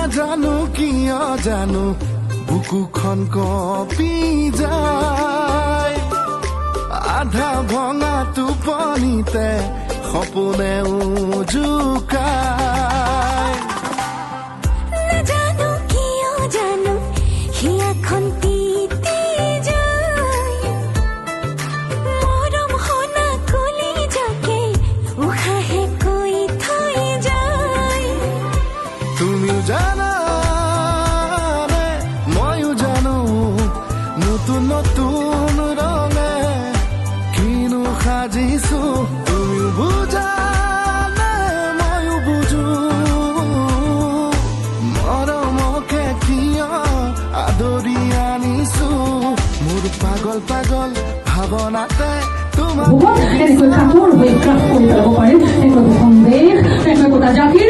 নাজানো কিয় জানো বুকুখন কঁপি যায় আধা ভঙা টোপনিতে সপোনেও জোকায় নাজানো কিয় জানো হিয়াখন তিতি যায় মৰম শুনা কুলি যাকে উশাহে কৈ থৈ যায় তুমিও জানা নে ময়ো জানো নতুন নতুন ৰঙে কিনো সাজিছো তুমিও বুজা নে ময়ো বুজো মৰমকে কিয় আদৰি আনিছো মোৰ পাগল পাগল ভাৱনাতে তোমাক এনেকৈ কাপোৰ হৈ ক্ৰাফ কৰি পেলাব পাৰে একো সন্দেহ একো জাতিৰ